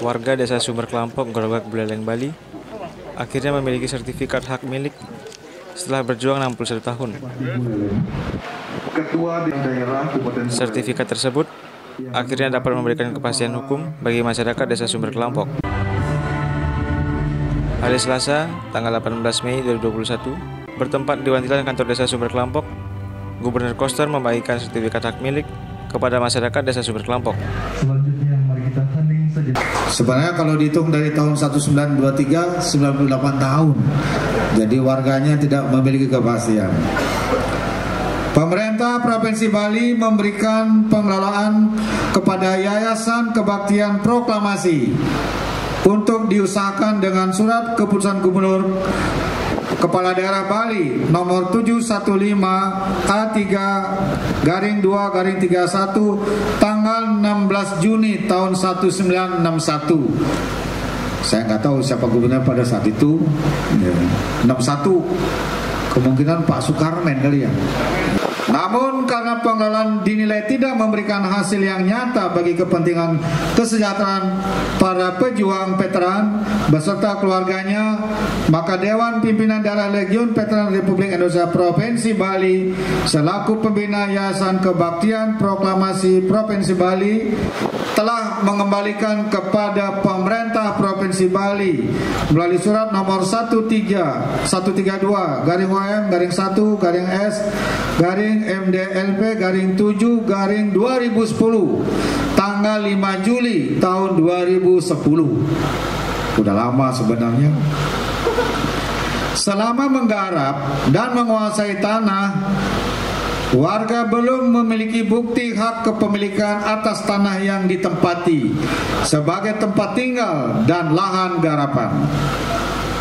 Warga Desa Sumber Kelampok, Grobak, Buleleng, Bali akhirnya memiliki sertifikat hak milik setelah berjuang 61 tahun. Sertifikat tersebut akhirnya dapat memberikan kepastian hukum bagi masyarakat Desa Sumber Kelampok. Hari Selasa, tanggal 18 Mei 2021, bertempat di Wantilan kantor Desa Sumber Kelampok, Gubernur Koster membagikan sertifikat hak milik kepada masyarakat Desa Sumber Kelampok. Sebenarnya kalau dihitung dari tahun 1923, 98 tahun. Jadi warganya tidak memiliki kepastian. Pemerintah Provinsi Bali memberikan pengelolaan kepada Yayasan Kebaktian Proklamasi untuk diusahakan dengan surat keputusan Gubernur Kepala Daerah Bali nomor 715 A3/2/31 tanggal 16 Juni tahun 1961. Saya nggak tahu siapa gubernur pada saat itu. 61 kemungkinan Pak Sukarmen kali ya. Namun karena pengelolaan dinilai tidak memberikan hasil yang nyata bagi kepentingan kesejahteraan para pejuang veteran beserta keluarganya, maka Dewan Pimpinan Daerah Legiun Veteran Republik Indonesia Provinsi Bali selaku pembina Yayasan Kebaktian Proklamasi Provinsi Bali telah mengembalikan kepada pemerintah Provinsi Bali melalui surat nomor 132/132/S/MDLP/7/2010 tanggal 5 Juli tahun 2010. Udah lama sebenarnya. Selama menggarap dan menguasai tanah, warga belum memiliki bukti hak kepemilikan atas tanah yang ditempati sebagai tempat tinggal dan lahan garapan.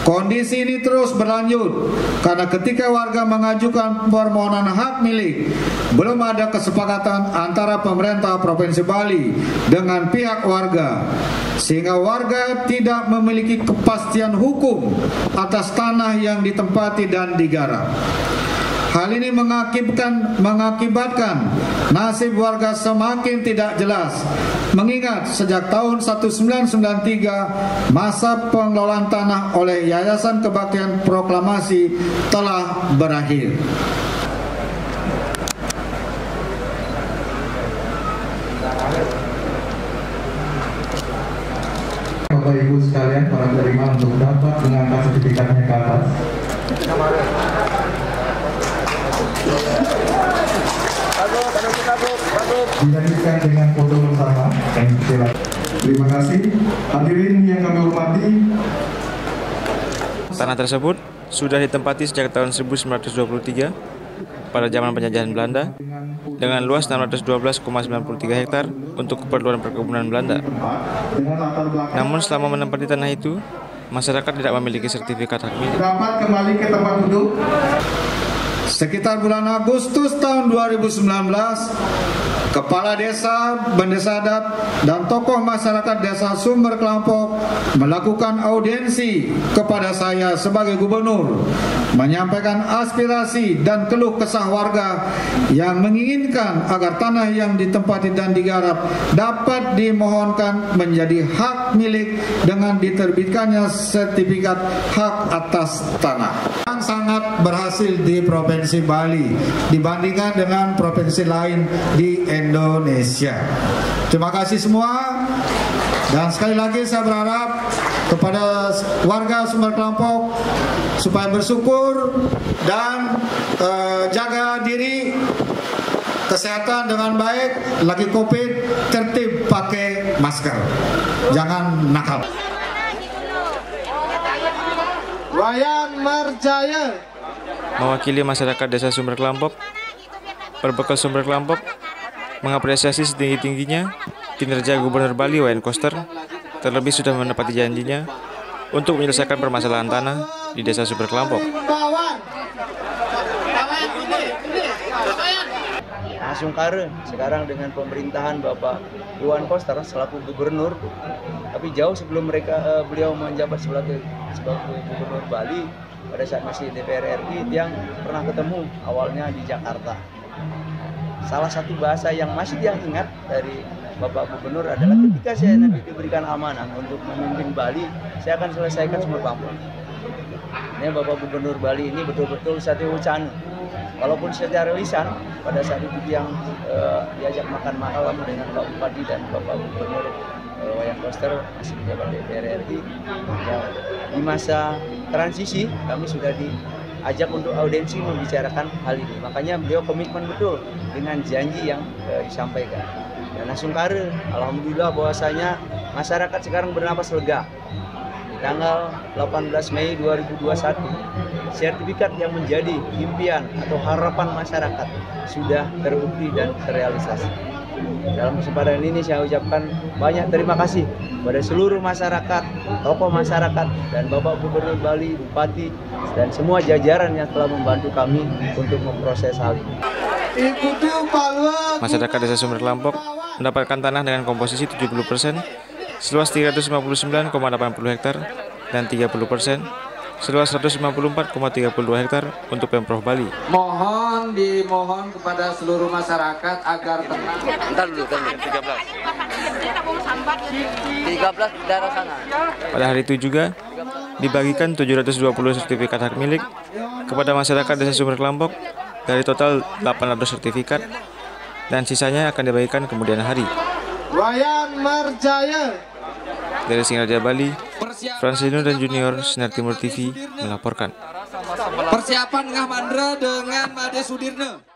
Kondisi ini terus berlanjut karena ketika warga mengajukan permohonan hak milik, belum ada kesepakatan antara pemerintah Provinsi Bali dengan pihak warga, sehingga warga tidak memiliki kepastian hukum atas tanah yang ditempati dan digarap. Hal ini mengakibatkan nasib warga semakin tidak jelas, mengingat sejak tahun 1993 masa pengelolaan tanah oleh Yayasan Kebaktian Proklamasi telah berakhir. Bapak Ibu sekalian, para penerima untuk dapat mengangkat sertifikatnya ke atas. Dilanjutkan dengan foto bersama. Terima kasih. Hadirin yang kami hormati. Tanah tersebut sudah ditempati sejak tahun 1923 pada zaman penjajahan Belanda dengan luas 612,93 hektar untuk keperluan perkebunan Belanda. Namun selama menempati tanah itu, masyarakat tidak memiliki sertifikat hak milik. Dapat kembali ke tempat duduk. Sekitar bulan Agustus tahun 2019, Kepala Desa, Bendesa Adat, dan tokoh masyarakat Desa Sumber Kelampok melakukan audiensi kepada saya sebagai gubernur, menyampaikan aspirasi dan keluh kesah warga yang menginginkan agar tanah yang ditempati dan digarap dapat dimohonkan menjadi hak milik dengan diterbitkannya sertifikat hak atas tanah. Yang sangat berhasil di Provinsi Bali dibandingkan dengan provinsi lain di Indonesia. Terima kasih semua, dan sekali lagi saya berharap kepada warga Sumber Kelampok supaya bersyukur dan jaga diri kesehatan dengan baik. Lagi COVID, tertib pakai masker, jangan nakal. Wayan Marjaya Mewakili masyarakat Desa Sumber Kelampok, Perbekal Sumber Kelampok mengapresiasi setinggi-tingginya kinerja Gubernur Bali Wayan Koster, terlebih sudah menepati janjinya untuk menyelesaikan permasalahan tanah di Desa Sumber Kelampok. Sungkareun sekarang dengan pemerintahan Bapak Iwan Koster selaku gubernur, tapi jauh sebelum beliau menjabat sebagai gubernur Bali, pada saat masih DPR RI yang pernah ketemu awalnya di Jakarta. salah satu bahasa yang masih dia ingat dari Bapak Gubernur adalah ketika saya nanti diberikan amanah untuk memimpin Bali, saya akan selesaikan Sumber Klampok. Ini Bapak Gubernur Bali ini betul-betul Satya Wacana. Walaupun secara lisan pada saat itu yang diajak makan malam dengan Pak Bupati dan Bapak Gubernur Wayan Koster masih menjabat DPR RI. Ya, di masa transisi kami sudah diajak untuk audiensi membicarakan hal ini. Makanya beliau komitmen betul dengan janji yang disampaikan. Dan langsung kare, alhamdulillah bahwasanya masyarakat sekarang bernapas lega. Tanggal 18 Mei 2021, sertifikat yang menjadi impian atau harapan masyarakat sudah terbukti dan terrealisasi. Dalam kesempatan ini saya ucapkan banyak terima kasih kepada seluruh masyarakat, tokoh masyarakat, dan Bapak Gubernur Bali, Bupati, dan semua jajaran yang telah membantu kami untuk memproses hal ini. Masyarakat Desa Sumber Klampok mendapatkan tanah dengan komposisi 70%, seluas 359,80 hektar, dan 30% seluas 154,32 hektar untuk Pemprov Bali. Dimohon kepada seluruh masyarakat agar tenang. Entar dulu, 13 daerah sana. Pada hari itu juga dibagikan 720 sertifikat hak milik kepada masyarakat Desa Sumber Klampok dari total 800 sertifikat, dan sisanya akan dibagikan kemudian hari. Wayan Marjaya. Dari Singaraja, Bali, Fransino dan Junior, Sinar Timur TV melaporkan. Persiapan Ngah Mandra dengan Made Sudirne.